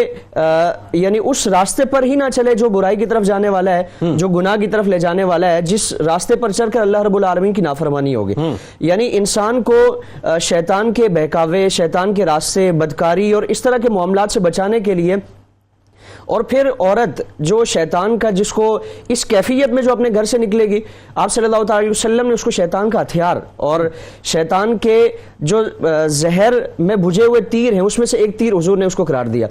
یعنی اس راستے پر ہی نہ چلے جو برائی کی طرف جانے والا ہے، جو گناہ کی طرف لے جانے والا ہے، جس راستے پر چل کر اللہ رب العالمین کی نافرمانی ہوگی. یعنی انسان کو شیطان کے بہکاوے، شیطان کے راستے، بدکاری اور اس طرح کے معاملات سے بچانے کے لیے، اور پھر عورت جو شیطان کا جس کو اس کیفیت میں جو اپنے گھر سے نکلے گی، آپ صلی اللہ تعالی وسلم نے اس کو شیطان کا ہتھیار اور شیطان کے جو زہر میں بھجے ہوئے تیر ہیں اس میں سے ایک تیر حضور نے اس کو قرار دیا.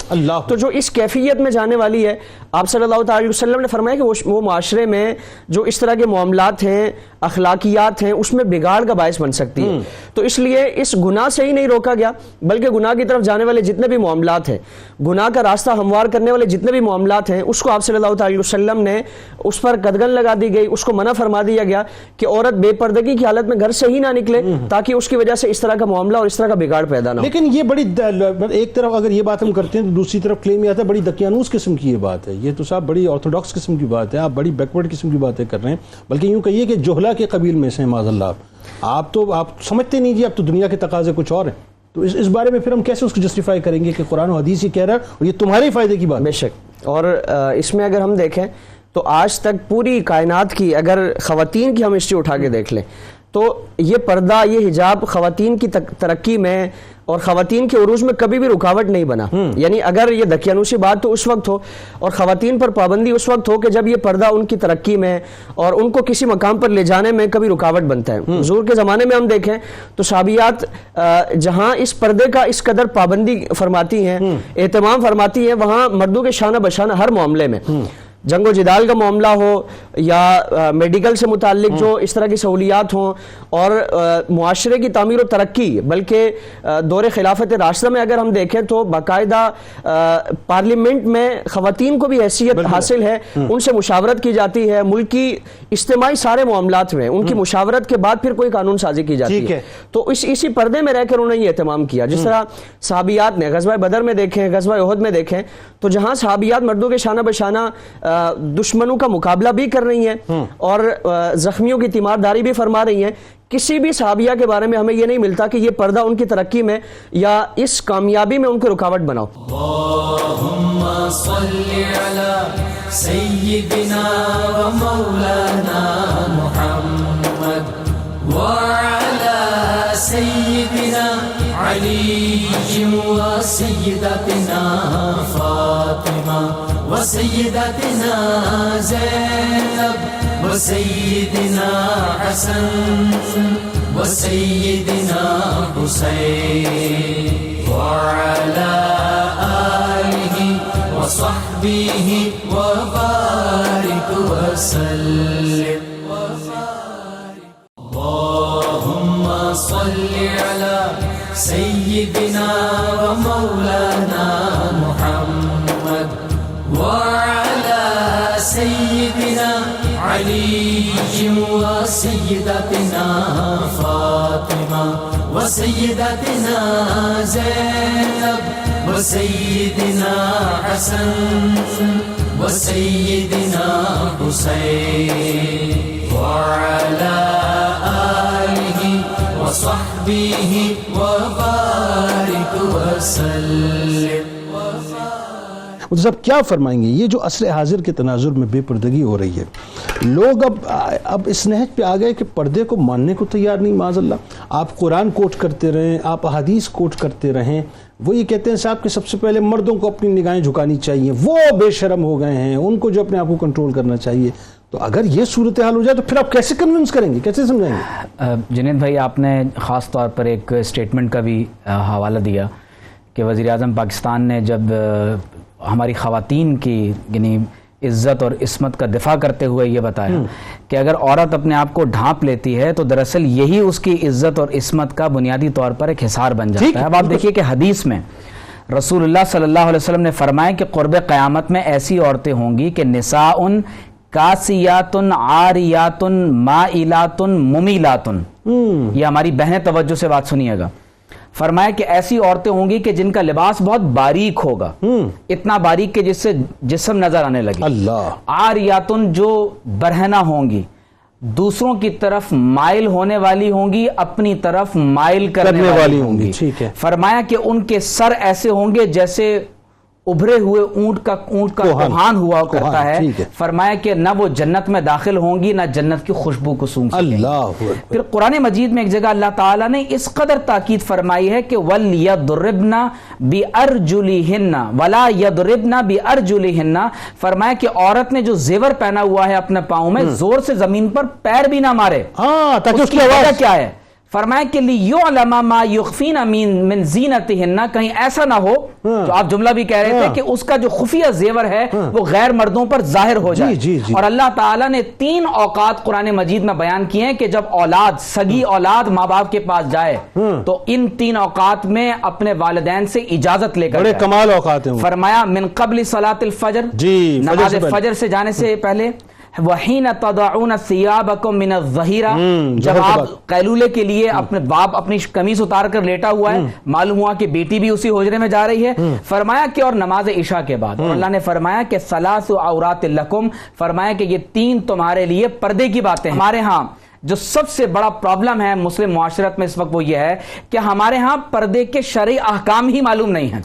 تو جو اس کیفیت میں جانے والی ہے، آپ صلی اللہ تعالی وسلم نے فرمایا کہ وہ معاشرے میں جو اس طرح کے معاملات ہیں، اخلاقیات ہیں، اس میں بگاڑ کا باعث بن سکتی ہے. تو اس لیے اس گناہ سے ہی نہیں روکا گیا بلکہ گناہ کی طرف جانے والے جتنے بھی معاملات ہیں، گناہ کا راستہ ہموار کرنے والے جتنے بھی معاملات ہیں، اس کو آپ صلی اللہ تعالی وسلم نے اس پر قدغن لگا دی گئی، اس کو منع فرما دیا گیا کہ عورت بے پردگی کی حالت میں گھر سے ہی نہ نکلے تاکہ اس کی وجہ سے اس طرح کا معاملہ اور اس طرح کا بگاڑ پیدا نہ ہو. لیکن یہ بڑی ایک طرف اگر یہ بات ہم کرتے ہیں تو دوسری طرف کلیم یہ آتا ہے بڑی دقیانوس قسم کی یہ بات ہے. یہ تو صاحب بڑی آرتھوڈاکس قسم کی بات ہے، آپ بڑی بیکورڈ قسم کی باتیں کر رہے ہیں، بلکہ یوں کہیے کہ جہلا کے قبیل میں سے معاذ اللہ. آپ سمجھتے نہیں جی، اب تو دنیا کے تقاضے کچھ اور ہیں. تو اس بارے میں پھر ہم کیسے اس کو جسٹیفائی کریں گے کہ قرآن و حدیث یہ کہہ رہا ہے اور یہ تمہارے فائدے کی بات؟ بے شک. اور اس میں اگر ہم دیکھیں تو آج تک پوری کائنات کی اگر خواتین کی ہم ہسٹری اٹھا کے دیکھ لیں تو یہ پردہ، یہ حجاب خواتین کی ترقی میں اور خواتین کے عروج میں کبھی بھی رکاوٹ نہیں بنا. یعنی اگر یہ دقیانوسی بات تو اس وقت ہو اور خواتین پر پابندی اس وقت ہو کہ جب یہ پردہ ان کی ترقی میں اور ان کو کسی مقام پر لے جانے میں کبھی رکاوٹ بنتا ہے. حضور کے زمانے میں ہم دیکھیں تو صحابیات جہاں اس پردے کا اس قدر پابندی فرماتی ہیں، اہتمام فرماتی ہیں، وہاں مردوں کے شانہ بشانہ ہر معاملے میں، جنگ و جدال کا معاملہ ہو یا میڈیکل سے متعلق جو اس طرح کی سہولیات ہوں اور معاشرے کی تعمیر و ترقی، بلکہ دور خلافت راشدہ میں اگر ہم دیکھیں تو باقاعدہ پارلیمنٹ میں خواتین کو بھی حیثیت حاصل ہے، ان سے مشاورت کی جاتی ہے، ملکی اجتماعی سارے معاملات میں ان کی مشاورت کے بعد پھر کوئی قانون سازی کی جاتی ہے. تو اسی پردے میں رہ کر انہوں نے یہ اہتمام کیا. جس طرح صحابیات نے غزوہ بدر میں دیکھیں، غزوہ احد میں دیکھیں تو جہاں صحابیات مردوں کے شانہ بشانہ دشمنوں کا مقابلہ بھی کر رہی ہیں اور زخمیوں کی تیمارداری بھی فرما رہی ہیں، کسی بھی صحابیہ کے بارے میں ہمیں یہ نہیں ملتا کہ یہ پردہ ان کی ترقی میں یا اس کامیابی میں ان کو رکاوٹ بناؤ. اللہم صلی علی سیدنا و مولانا محمد وعلی سیدنا علی و سیدتنا فاطمہ و سیدتنا زینب و سیدنا حسن و سیدنا حسین وعلی آلہ و صحبہ و بارک وسلم. اللہم صلی علی سیدنا و مولانا محمد وعلی سیدنا علی و سیدتنا فاطمہ و سیدتنا زینب و سیدنا حسن و سیدنا حسین وعلی آلہ و صحبہ و بارک وسلم. مفتی صاحب کیا فرمائیں گے یہ جو عصر حاضر کے تناظر میں بے پردگی ہو رہی ہے، لوگ اب اس نہج پہ آ گئے کہ پردے کو ماننے کو تیار نہیں، معاذ اللہ آپ قرآن کوٹ کرتے رہیں، آپ احادیث کوٹ کرتے رہیں، وہ یہ کہتے ہیں صاحب کہ سب سے پہلے مردوں کو اپنی نگاہیں جھکانی چاہیے، وہ بے شرم ہو گئے ہیں، ان کو جو اپنے آپ کو کنٹرول کرنا چاہیے. تو اگر یہ صورتحال ہو جائے تو پھر آپ کیسے کنونس کریں گے، کیسے سمجھائیں گے؟ جنید بھائی آپ نے خاص طور پر ایک اسٹیٹمنٹ کا بھی حوالہ دیا کہ وزیر اعظم پاکستان نے جب ہماری خواتین کی یعنی عزت اور عصمت کا دفاع کرتے ہوئے یہ بتایا کہ اگر عورت اپنے آپ کو ڈھانپ لیتی ہے تو دراصل یہی اس کی عزت اور عصمت کا بنیادی طور پر ایک حصار بن جاتا ہے. اب آپ دیکھیے کہ حدیث میں رسول اللہ صلی اللہ علیہ وسلم نے فرمایا کہ قرب قیامت میں ایسی عورتیں ہوں گی کہ نساء کاسیات عاریات مائلات ممیلات. یہ ہماری بہنیں توجہ سے بات سنیے گا. فرمایا کہ ایسی عورتیں ہوں گی کہ جن کا لباس بہت باریک ہوگا، اتنا باریک کہ جس سے جسم نظر آنے لگے. اللہ. عاریاتن جو برہنہ ہوں گی، دوسروں کی طرف مائل ہونے والی ہوں گی، اپنی طرف مائل کرنے والی ہوں گی. ٹھیک ہے. فرمایا کہ ان کے سر ایسے ہوں گے جیسے ابھرے ہوئے اونٹ کا کوہان ہوا کرتا ہے. فرمایا کہ نہ وہ جنت میں داخل ہوں گی نہ جنت کی خوشبو کو سونگھ سکیں گی. پھر قرآن مجید میں ایک جگہ اللہ تعالیٰ نے اس قدر تاکید فرمائی ہے کہ وَلْيَضْرِبْنَ بِأَرْجُلِهِنَّ وَلَا يَضْرِبْنَ بِأَرْجُلِهِنَّ. فرمایا کہ عورت نے جو زیور پہنا ہوا ہے اپنے پاؤں میں زور سے زمین پر پیر بھی نہ مارے. تاکہ اس کی وجہ کیا ہے؟ فرمایا کہ لِيُعْلَمَ مَا يُخْفِينَ مِن زِينَتِهِنَّ. کہیں ایسا نہ ہو جو آپ جملہ بھی کہہ رہے تھے کہ اس کا جو خفیہ زیور ہے وہ غیر مردوں پر ظاہر ہو جائے. اور اللہ تعالیٰ نے 3 اوقات قرآن مجید میں بیان کیے ہیں کہ جب اولاد سگی اولاد ماں باپ کے پاس جائے تو ان 3 اوقات میں اپنے والدین سے اجازت لے کر بڑے کمال اوقات ہیں. فرمایا من قبل صلاۃ الفجر، نماز فجر سے جانے سے پہلے، وَحِينَ تَضَعُونَ ثِيَابَكُم مِّنَ الظَّهِيرَةِ. جب آپ قیلولے کے لیے اپنے باپ اپنی قمیص اتار کر لیٹا ہوا ہے، معلوم ہوا کہ بیٹی بھی اسی حجرے میں جا رہی ہے. فرمایا کہ اور نماز عشاء کے بعد. اور اللہ نے فرمایا کہ ثلاث عورات لکم. فرمایا کہ یہ 3 تمہارے لیے پردے کی باتیں ہیں. ہمارے ہاں جو سب سے بڑا پرابلم ہے مسلم معاشرت میں اس وقت وہ یہ ہے کہ ہمارے ہاں پردے کے شرعی احکام ہی معلوم نہیں ہیں.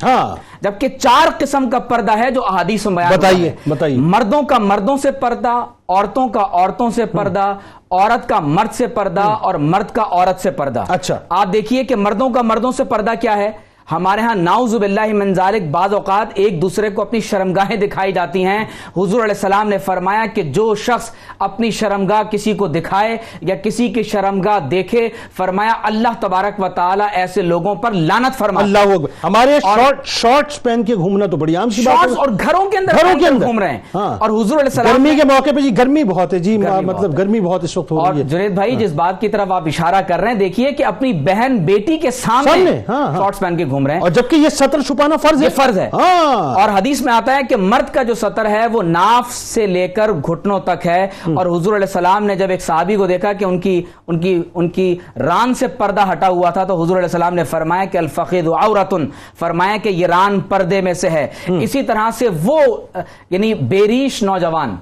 جبکہ 4 قسم کا پردہ ہے جو احادیث میں بیان ہے. بتائیے. مردوں کا مردوں سے پردہ، عورتوں کا عورتوں سے پردہ، عورت کا مرد سے پردہ اور مرد کا عورت سے پردہ. اچھا. آپ دیکھیے کہ مردوں کا مردوں سے پردہ کیا ہے. ہمارے ہاں نعوذ باللہ من ذالک بعض اوقات ایک دوسرے کو اپنی شرمگاہیں دکھائی جاتی ہیں. حضور علیہ السلام نے فرمایا کہ جو شخص اپنی شرمگاہ کسی کو دکھائے یا کسی کی شرمگاہ دیکھے، فرمایا اللہ تبارک و تعالی ایسے لوگوں پر لعنت فرمائے. اللہ اکبر. ہمارے شارٹس پہن کے گھومنا تو بڑی عام سی بات ہے. اور گھروں کے اندر گھوم رہے ہیں. اور حضور علیہ السلام گرمی کے موقع پہ جی گرمی بہت ہے جی، مطلب گرمی بہت اس وقت ہو رہی ہے. اور جنید بھائی جس بات کی طرف آپ اشارہ کر رہے ہیں، دیکھیے کہ اپنی بہن بیٹی کے سامنے شارٹس پہن کے گھوم رہے ہیں. اور جبکہ یہ سطر چھپانا فرض ہے. فرض ہے. اور حدیث میں آتا ہے کہ مرد کا جو سطر ہے وہ ناف سے لے کر گھٹنوں تک ہے. اور حضور علیہ السلام نے جب ایک صحابی کو دیکھا کہ ان کی ران سے پردہ ہٹا ہوا تھا تو حضور علیہ السلام نے فرمایا کہ الفخذ عورۃ. فرمایا کہ یہ ران پردے میں سے ہے. اسی طرح سے وہ یعنی بیریش نوجوان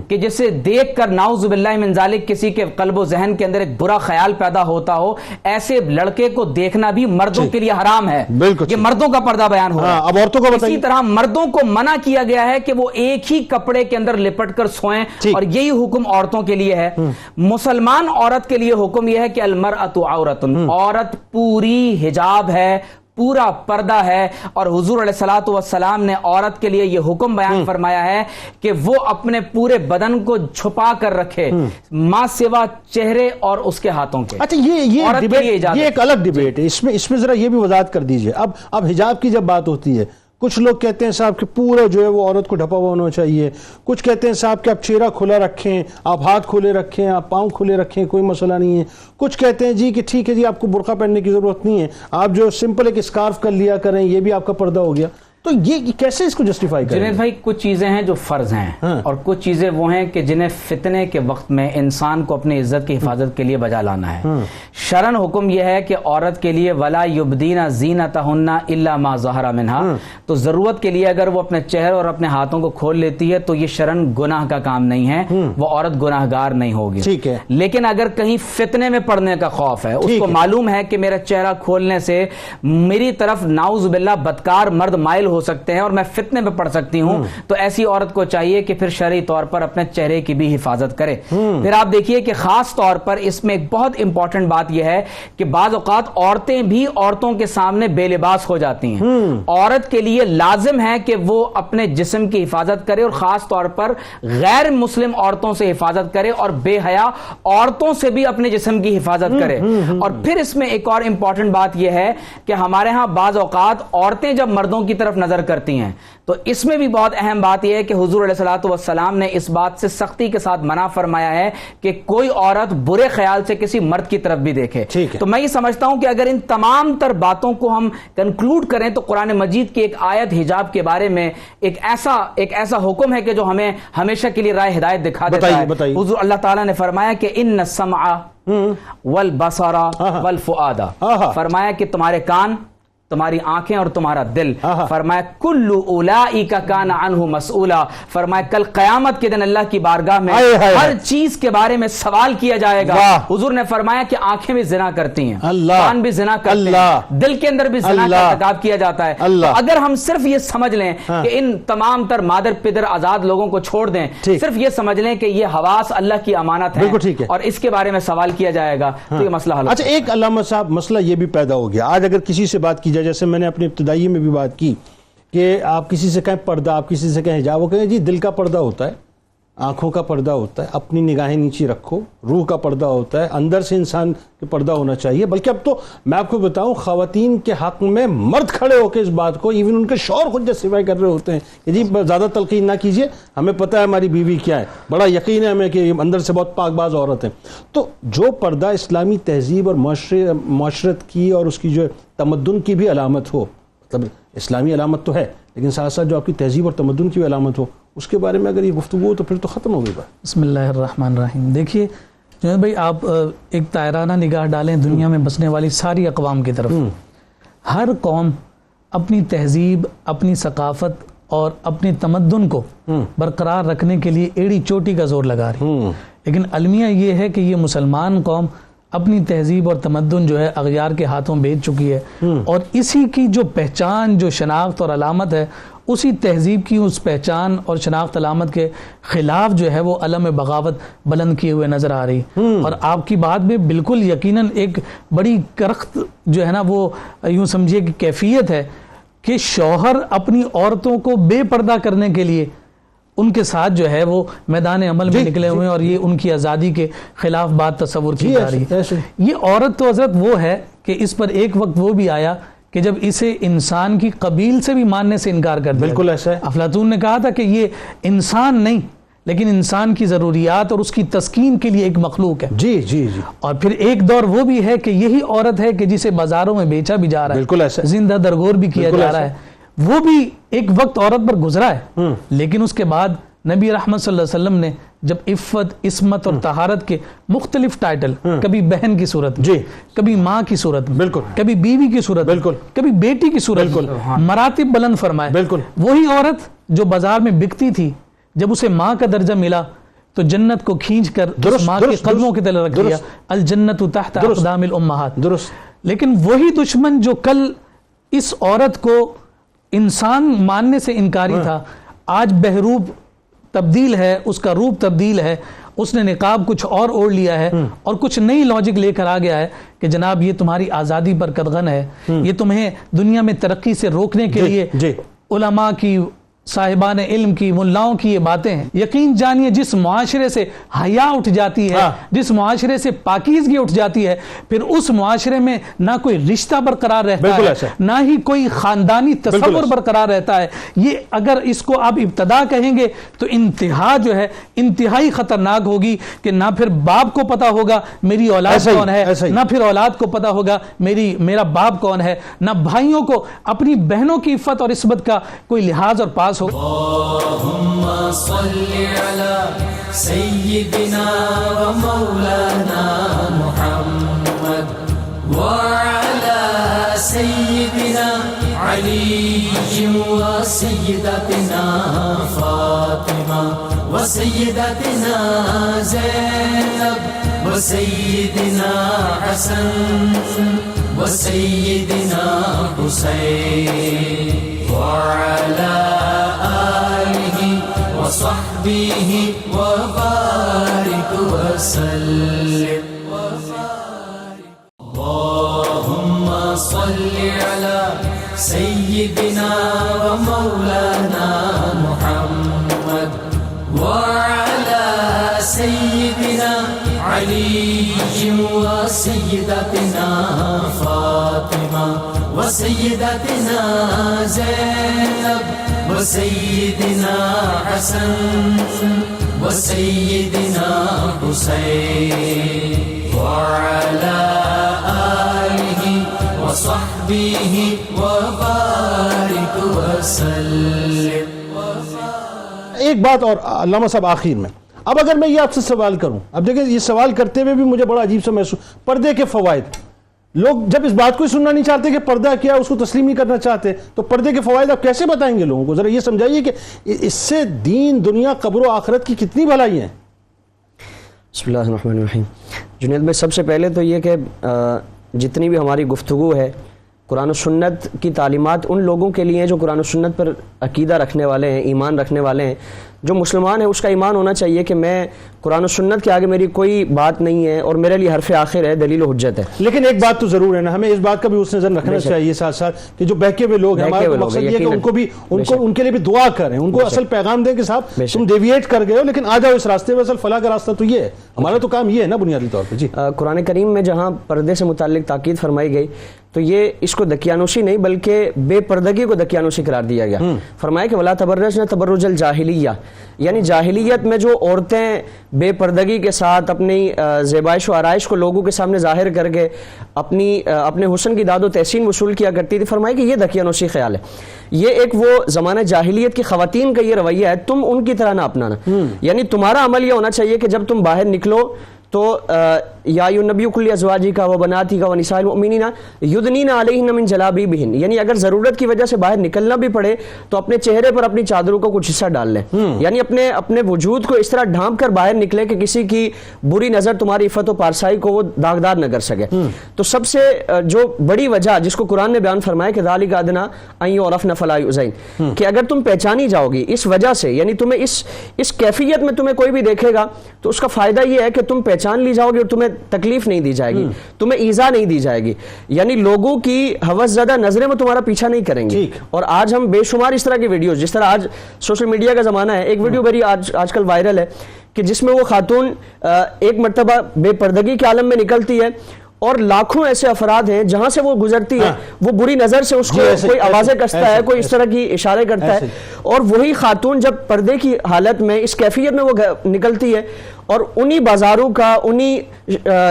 کہ جسے دیکھ کر نعوذ باللہ من ذالک کسی کے قلب و ذہن کے اندر ایک برا خیال پیدا ہوتا ہو، ایسے لڑکے کو دیکھنا بھی مردوں کے لیے حرام ہے. یہ مردوں کا پردہ بیان ہو رہا ہے. اب عورتوں کو اسی طرح مردوں کو منع کیا گیا ہے کہ وہ ایک ہی کپڑے کے اندر لپٹ کر سوئیں، اور یہی حکم عورتوں کے لیے ہے. مسلمان عورت کے لیے حکم یہ ہے کہ المرأۃ عورۃ. عورت پوری حجاب ہے، پورا پردہ ہے. اور حضور علیہ الصلوۃ والسلام نے عورت کے لیے یہ حکم بیان فرمایا ہے کہ وہ اپنے پورے بدن کو چھپا کر رکھے ماں سوا چہرے اور اس کے ہاتھوں کے. اچھا یہ ایک الگ ڈیبیٹ ہے. اس میں ذرا یہ بھی وضاحت کر دیجئے. اب حجاب کی جب بات ہوتی ہے، کچھ لوگ کہتے ہیں صاحب کہ پورا جو ہے وہ عورت کو ڈھپا ہوا ہونا چاہیے. کچھ کہتے ہیں صاحب کہ آپ چہرہ کھلا رکھیں، آپ ہاتھ کھلے رکھیں، آپ پاؤں کھلے رکھیں، کوئی مسئلہ نہیں ہے. کچھ کہتے ہیں جی کہ ٹھیک ہے جی آپ کو برقع پہننے کی ضرورت نہیں ہے، آپ جو سمپل ایک اسکارف کر لیا کریں، یہ بھی آپ کا پردہ ہو گیا. تو یہ کیسے اس کو جسٹیفائی کریں؟ جنید بھائی کچھ چیزیں ہیں جو فرض ہیں اور کچھ چیزیں وہ ہیں کہ جنہیں فتنے کے وقت میں انسان کو اپنی عزت کی حفاظت کے لیے بجا لانا ہے. شرعن حکم یہ ہے کہ عورت کے لیے ولا یبدین زینتہن الا ما ظہر منہا. تو ضرورت کے لیے اگر وہ اپنے چہرے اور اپنے ہاتھوں کو کھول لیتی ہے تو یہ شرعن گناہ کا کام نہیں ہے، وہ عورت گناہ گار نہیں ہوگی. ٹھیک ہے. لیکن اگر کہیں فتنے میں پڑنے کا خوف ہے، اس کو معلوم ہے کہ میرا چہرہ کھولنے سے میری طرف نعوذ باللہ بدکار مرد مائل ہو سکتے ہیں اور میں فتنے میں پڑ سکتی ہوں, تو ایسی عورت کو چاہیے کہ پھر شرعی طور پر اپنے چہرے کی بھی حفاظت کرے. پھر آپ دیکھیے کہ خاص طور پر اس میں ایک بہت امپورٹنٹ بات یہ ہے کہ بعض اوقات عورتیں بھی عورتوں کے سامنے بے لباس ہو جاتی ہیں. عورت کے لیے لازم ہے کہ وہ اپنے جسم کی حفاظت کرے اور خاص طور پر غیر مسلم عورتوں سے حفاظت کرے اور بے حیا عورتوں سے بھی اپنے جسم کی حفاظت کرے. اور پھر اس میں ایک اور امپورٹنٹ بات یہ ہے کہ ہمارے ہاں بعض اوقات عورتیں جب مردوں کی طرف نظر کرتی ہیں تو اس میں بھی بہت اہم بات یہ ہے کہ حضور علیہ الصلوۃ والسلام نے اس بات سے سختی کے ساتھ منع فرمایا ہے کہ کوئی عورت برے خیال سے کسی مرد کی طرف بھی دیکھے. تو میں یہ سمجھتا ہوں کہ اگر ان تمام تر باتوں کو ہم کنکلوڈ کریں تو قرآن مجید کی ایک آیت حجاب کے بارے میں ایک ایسا حکم ہے کہ جو ہمیں ہمیشہ کے لیے راہ ہدایت دکھا دیتا ہے. حضور اللہ تعالیٰ نے فرمایا کہ ان السمع والبصر والفؤاد, فرمایا کہ تمہارے کان, تمہاری آنکھیں اور تمہارا دل, فرمایا کل اولئک کان عنہ مسئولا, فرمایا کل قیامت کے دن اللہ کی بارگاہ میں ہر چیز کے بارے میں سوال کیا جائے گا. حضور نے فرمایا کہ آنکھیں بھی زنا کرتی ہیں, کان بھی زنا کرتے ہیں, دل کے اندر بھی زنا کا ارتکاب کیا جاتا ہے. تو اگر ہم صرف یہ سمجھ لیں کہ ان تمام تر مادر پدر آزاد لوگوں کو چھوڑ دیں, صرف یہ سمجھ لیں کہ یہ حواس اللہ کی امانت ہے اور اس کے بارے میں سوال کیا جائے گا تو یہ مسئلہ حل. اچھا, ایک علامہ صاحب مسئلہ یہ بھی پیدا ہو گیا آج, اگر کسی سے بات کی جائے, جیسے میں نے اپنی ابتدائی میں بھی بات کی کہ آپ کسی سے کہیں پردہ, آپ کسی سے کہیں حجاب, وہ کہیں جی دل کا پردہ ہوتا ہے, آنکھوں کا پردہ ہوتا ہے, اپنی نگاہیں نیچے رکھو, روح کا پردہ ہوتا ہے, اندر سے انسان کے پردہ ہونا چاہیے. بلکہ اب تو میں آپ کو بتاؤں خواتین کے حق میں مرد کھڑے ہو کے اس بات کو, ایون ان کے شوہر خود جسٹیفائی کر رہے ہوتے ہیں کہ جی زیادہ تلقین نہ کیجیے, ہمیں پتہ ہے ہماری بیوی کیا ہے, بڑا یقین ہے ہمیں کہ اندر سے بہت پاک باز عورت ہے. تو جو پردہ اسلامی تہذیب اور معاشرت کی اور اس کی جو تمدن کی بھی علامت ہو, مطلب اسلامی علامت تو ہے لیکن ساتھ ساتھ جو آپ کی تہذیب اور تمدن کی بھی علامت ہو, اس کے بارے میں اگر یہ گفتگو ہو تو پھر تو ختم ہو گئی بات. بسم اللہ الرحمن الرحیم. دیکھیے جنید بھائی, آپ ایک دائرانہ نگاہ ڈالیں دنیا میں بسنے والی ساری اقوام کی طرف. ہر قوم اپنی تہذیب, اپنی ثقافت اور اپنی تمدن کو برقرار رکھنے کے لیے ایڑی چوٹی کا زور لگا رہی. لیکن المیہ یہ ہے کہ یہ مسلمان قوم اپنی تہذیب اور تمدن جو ہے اغیار کے ہاتھوں بیچ چکی ہے, اور اسی کی جو پہچان, جو شناخت اور علامت ہے, اسی تہذیب کی اس پہچان اور شناخت علامت کے خلاف جو ہے وہ علم بغاوت بلند کیے ہوئے نظر آ رہی. اور آپ کی بات میں بالکل یقیناً ایک بڑی کرخت جو ہے نا, وہ یوں سمجھیے کہ کیفیت ہے کہ شوہر اپنی عورتوں کو بے پردہ کرنے کے لیے ان کے ساتھ جو ہے وہ میدان عمل میں نکلے ہوئے ہیں, اور یہ ان کی آزادی کے خلاف بات تصور کی جا رہی ہے. یہ عورت تو حضرت وہ ہے کہ اس پر ایک وقت وہ بھی آیا کہ جب اسے انسان کی قبیل سے بھی ماننے سے انکار کر دیا. بالکل ایسا ہے. افلاطون نے کہا تھا کہ یہ انسان نہیں لیکن انسان کی ضروریات اور اس کی تسکین کے لیے ایک مخلوق ہے. جی جی جی. اور پھر ایک دور وہ بھی ہے کہ یہی عورت ہے کہ جسے بازاروں میں بیچا بھی جا رہا ہے, بالکل ایسا, زندہ درگور بھی کیا جا رہا ہے. وہ بھی ایک وقت عورت پر گزرا ہے, لیکن اس کے بعد نبی رحمت صلی اللہ علیہ وسلم نے جب عفت, عصمت اور طہارت کے مختلف ٹائٹل, کبھی بہن کی صورت میں, کبھی ماں کی صورت میں, کبھی بیوی کی صورت میں, کبھی بیٹی کی صورت میں, مراتب بلند فرمائے. وہی عورت جو بازار میں بکتی تھی, جب اسے ماں کا درجہ ملا تو جنت کو کھینچ کر ماں کے قدموں کی طرح رکھ دیا. الجنت تحت اقدام الامہات. لیکن وہی دشمن جو کل اس عورت کو انسان ماننے سے انکاری تھا, آج بہروب تبدیل ہے, اس کا روپ تبدیل ہے, اس نے نقاب کچھ اور اوڑھ لیا ہے اور کچھ نئی لاجک لے کر آ گیا ہے کہ جناب یہ تمہاری آزادی پر قدغن ہے, یہ تمہیں دنیا میں ترقی سے روکنے کے لیے علماء کی, صاحبان علم کی, ملاؤں کی یہ باتیں ہیں. یقین جانیے جس معاشرے سے حیا اٹھ جاتی ہے, جس معاشرے سے پاکیزگی اٹھ جاتی ہے, پھر اس معاشرے میں نہ کوئی رشتہ برقرار رہتا ہے, نہ ہی کوئی خاندانی تصور برقرار رہتا ہے. یہ اگر اس کو آپ ابتدا کہیں گے تو انتہا جو ہے انتہائی خطرناک ہوگی کہ نہ پھر باپ کو پتا ہوگا میری اولاد کون ہے, نہ پھر اولاد کو پتا ہوگا میرا باپ کون ہے, نہ بھائیوں کو اپنی بہنوں کی عفت اور عصمت کا کوئی لحاظ اور پاس. اللهم صل على سيدنا ومولانا محمد وعلى سيدنا علي وسيدتنا فاطمة وسيدتنا زينب وسيدنا حسن وسيدنا حسين وعلى وصحبه وبارك وسلم اللهم صل على سيدنا ومولانا محمد وعلى سيدنا علي وسيدتنا فاطمة وسيدتنا زينب وسيدنا حسن وسيدنا حسين وعلى آله وصحبه وبارك وسلم. ایک بات اور علامہ صاحب آخر میں، اب اگر میں یہ آپ سے سوال کروں، اب دیکھیں یہ سوال کرتے ہوئے بھی مجھے بڑا عجیب سا محسوس، پردے کے فوائد، لوگ جب اس بات کو ہی سننا نہیں چاہتے کہ پردہ کیا اس کو تسلیم نہیں کرنا چاہتے، تو پردے کے فوائد آپ کیسے بتائیں گے لوگوں کو؟ ذرا یہ سمجھائیے کہ اس سے دین، دنیا، قبر و آخرت کی کتنی بھلائی ہیں. بسم اللہ الرحمن الرحیم. جنید بھائی، سب سے پہلے تو یہ کہ جتنی بھی ہماری گفتگو ہے قرآن و سنت کی تعلیمات ان لوگوں کے لیے ہیں جو قرآن و سنت پر عقیدہ رکھنے والے ہیں، ایمان رکھنے والے ہیں. جو مسلمان ہے اس کا ایمان ہونا چاہیے کہ میں قرآن و سنت کے آگے میری کوئی بات نہیں ہے اور میرے لیے حرف آخر ہے، دلیل و حجت ہے. لیکن ایک بات تو ضرور ہے نا، ہمیں اس بات کا بھی اس نظر رکھنا چاہیے ساتھ ساتھ کہ جو بہکے ہوئے لوگ ہیں، ہمارا مقصد یہ کہ ان کو بھی ان کے لیے بھی دعا کریں، ان کو اصل پیغام دیں کہ صاحب تم ڈیویٹ کر گئے ہو لیکن آ جاؤ اس راستے میں، اصل فلاح کا راستہ تو یہ ہے. ہمارا تو کام یہ ہے نا بنیادی طور پہ. جی، قرآن کریم میں جہاں پردے سے متعلق تاکید فرمائی گئی تو یہ اس کو دقیانوسی نہیں بلکہ بے پردگی کو دقیانوسی قرار دیا گیا. فرمایا کہ ولا تبرجن تبرج الجاہلیہ، یعنی جاہلیت میں جو عورتیں بے پردگی کے ساتھ اپنی زیبائش و آرائش کو لوگوں کے سامنے ظاہر کر کے اپنے حسن کی داد و تحسین وصول کیا کرتی تھی، فرمایا کہ یہ دقیانوسی خیال ہے. یہ ایک وہ زمانہ جاہلیت کی خواتین کا یہ رویہ ہے، تم ان کی طرح نہ اپنانا. یعنی تمہارا عمل یہ ہونا چاہیے کہ جب تم باہر نکلو تو یا النبی کل ازواجی کا و بناتی کا و نساء المؤمنین یدنین علیہن من جلابیبہن، یعنی اگر ضرورت کی وجہ سے باہر نکلنا بھی پڑے تو اپنے چہرے پر اپنی چادروں کا کچھ حصہ ڈال لیں. یعنی اپنے وجود کو اس طرح ڈھانپ کر باہر نکلے کہ کسی کی بری نظر تمہاری عفت و پارسائی کو وہ داغدار نہ کر سکے. تو سب سے جو بڑی وجہ جس کو قرآن نے بیان فرمایا کہ ذالک ادنیٰ ان یعرفن فلا یؤذین، کہ اگر تم پہچانی جاؤ گی اس وجہ سے، یعنی تمہیں اس کیفیت میں تمہیں کوئی بھی دیکھے گا تو اس کا فائدہ یہ ہے کہ تم پہچان لی جاؤ گے اور تمہیں تکلیف نہیں دی جائے گی، تمہیں ایذا نہیں دی جائے گی. یعنی لوگوں کی ہوس زدہ نظریں وہ تمہارا پیچھا نہیں کریں گے. اور آج ہم بے شمار اس طرح کی ویڈیوز، جس طرح آج سوشل میڈیا کا زمانہ ہے، ایک ویڈیو بڑی آج کل وائرل ہے کہ جس میں وہ خاتون ایک مرتبہ بے پردگی کے عالم میں نکلتی ہے اور لاکھوں ایسے افراد ہیں جہاں سے وہ گزرتی ہے وہ بری نظر سے اس کو کوئی آوازیں کستا ہے، کوئی اس طرح کی اشارے کرتا ہے، اور وہی خاتون جب پردے کی حالت میں اس کیفیت میں وہ نکلتی ہے اور انہی بازاروں کا، انہی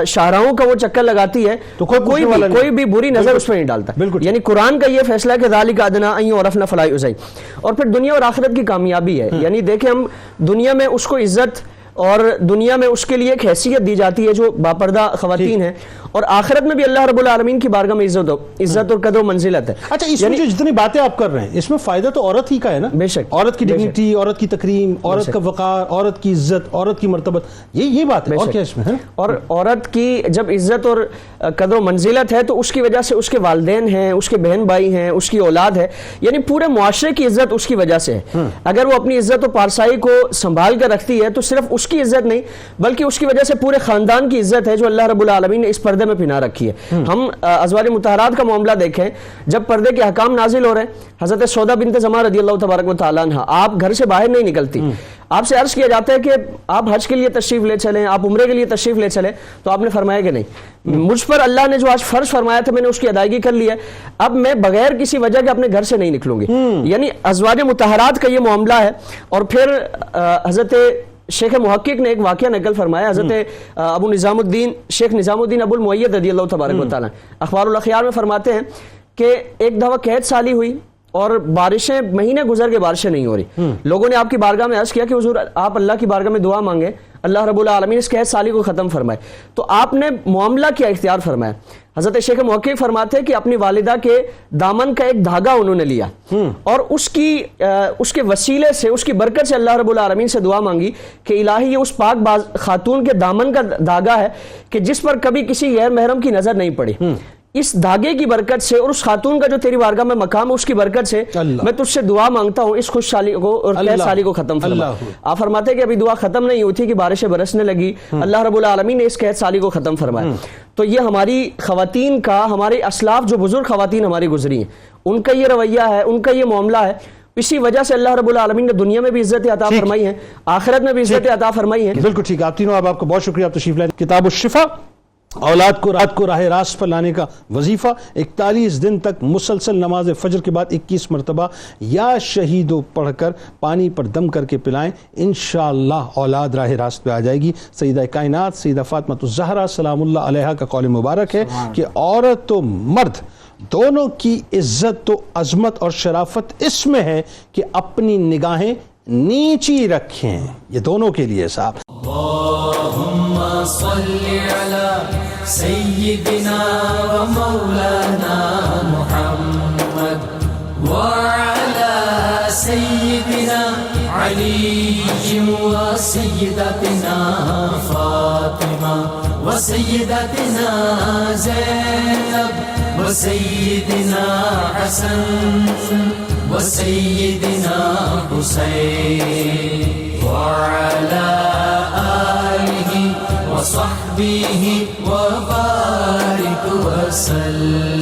شاہراہوں کا وہ چکر لگاتی ہے تو کوئی بھی بری نظر اس پہ نہیں ڈالتا. یعنی قرآن کا یہ فیصلہ ہے کہ ذالک ادنیٰ ان یعرفن فلا یؤذین. اور پھر دنیا اور آخرت کی کامیابی ہے. یعنی دیکھیں ہم دنیا میں اس کو عزت اور دنیا میں اس کے لیے ایک حیثیت دی جاتی ہے جو باپردہ خواتین ہیں، اور آخرت میں بھی اللہ رب العالمین کی بارگاہ میں عزت اور قدر و منزلت ہے. اچھا، اس میں جو جتنی باتیں آپ کر رہے ہیں اس میں فائدہ تو عورت ہی کا ہے نا؟ بے شک. عورت کی ڈگنیٹی، عورت کی تکریم، عورت کا وقار، عورت کی عزت، عورت کی مرتبت، یہ بات ہے. اور کیا اس میں ہے؟ اور عورت کی جب عزت اور قدر و منزلت ہے تو اس کی وجہ سے اس کے والدین ہیں، اس کے بہن بھائی ہیں، اس کی اولاد ہے، یعنی پورے معاشرے کی عزت اس کی وجہ سے ہے. اگر وہ اپنی عزت و پارسائی کو سنبھال کر رکھتی ہے تو صرف اس کی عزت نہیں بلکہ اس کی وجہ سے پورے خاندان کی عزت ہے جو اللہ رب العالمین نے اس پردے میں پہنا رکھی ہے. ہم ازواج مطہرات کا معاملہ دیکھیں، جب پردے کے احکام نازل ہو رہے ہیں، حضرت سودا بنت زمعہ رضی اللہ تبارک و تعالیٰ عنہا آپ گھر سے باہر نہیں نکلتی. آپ سے عرض کیا جاتا ہے کہ آپ حج کے لیے تشریف لے چلیں، آپ عمرے کے لیے تشریف لے چلیں، تو آپ نے فرمایا کہ نہیں، مجھ پر اللہ نے جو آج فرض فرمایا تھا میں نے اس کی ادائیگی کر لی ہے، اب میں بغیر کسی وجہ کے اپنے گھر سے نہیں نکلوں گی. یعنی ازواج مطہرات کا یہ معاملہ ہے. اور پھر حضرت شیخ محقق نے ایک واقعہ نقل فرمایا، حضرت ابو نظام الدین شیخ نظام الدین ابو المؤید رضی اللہ تبارک و تعالیٰ اخبار الاخیار میں فرماتے ہیں کہ ایک دفعہ قحط سالی ہوئی اور بارشیں مہینے گزر کے بارشیں نہیں ہو رہی. لوگوں نے آپ کی بارگاہ میں عرض کیا کہ حضور آپ اللہ کی بارگاہ میں دعا مانگیں، اللہ رب العالمین اس قحط سالی کو ختم فرمائے. تو آپ نے معاملہ کیا اختیار فرمایا؟ حضرت شیخ محقق فرماتے ہیں کہ اپنی والدہ کے دامن کا ایک دھاگا انہوں نے لیا اور اس کے وسیلے سے، اس کی برکت سے اللہ رب العالمین سے دعا مانگی کہ الہی یہ اس پاک خاتون کے دامن کا دھاگا ہے کہ جس پر کبھی کسی غیر محرم کی نظر نہیں پڑی. اس دھاگے کی برکت سے اور اس خاتون کا جو تیری بارگاہ میں مقام ہے اس کی برکت سے میں تجھ سے دعا مانگتا ہوں اس خوش سالی کو اور قحط سالی کو ختم فرما. آپ فرماتے ہیں کہ ابھی دعا ختم نہیں ہوئی تھی کہ بارشیں برسنے لگی, اللہ رب العالمین نے اس قحط سالی کو ختم فرمایا. تو یہ ہماری خواتین کا, ہمارے اسلاف جو بزرگ خواتین ہماری گزری ہیں, ان کا یہ رویہ ہے, ان کا یہ معاملہ ہے. اسی وجہ سے اللہ رب العالمین نے دنیا میں بھی عزت عطا فرمائی ہے, آخرت میں بھی عزت عطا فرمائی ہے. بالکل ٹھیک. آپ تینوں آپ کو بہت شکریہ, آپ تشریف لائیں. کتاب الشفا, اولاد کو رات کو راہ راست پر لانے کا وظیفہ. 41 دن تک مسلسل نماز فجر کے بعد 21 مرتبہ یا شہیدو پڑھ کر پانی پر دم کر کے پلائیں, انشاءاللہ اولاد راہ راست پہ آ جائے گی. سیدہ کائنات سیدہ فاطمہ الزہرا سلام اللہ علیہا کا قول مبارک ہے کہ عورت و مرد دونوں کی عزت و عظمت اور شرافت اس میں ہے کہ اپنی نگاہیں نیچی رکھیں. یہ دونوں کے لیے صاحب. اللہم صلی علی سیدنا و مولانا محمد وعلی سیدنا علی و سیدتنا فاطمہ و سیدتنا زینب و سیدنا حسن و سیدنا حسین وعلى آله وصحبه وبارك وسلم.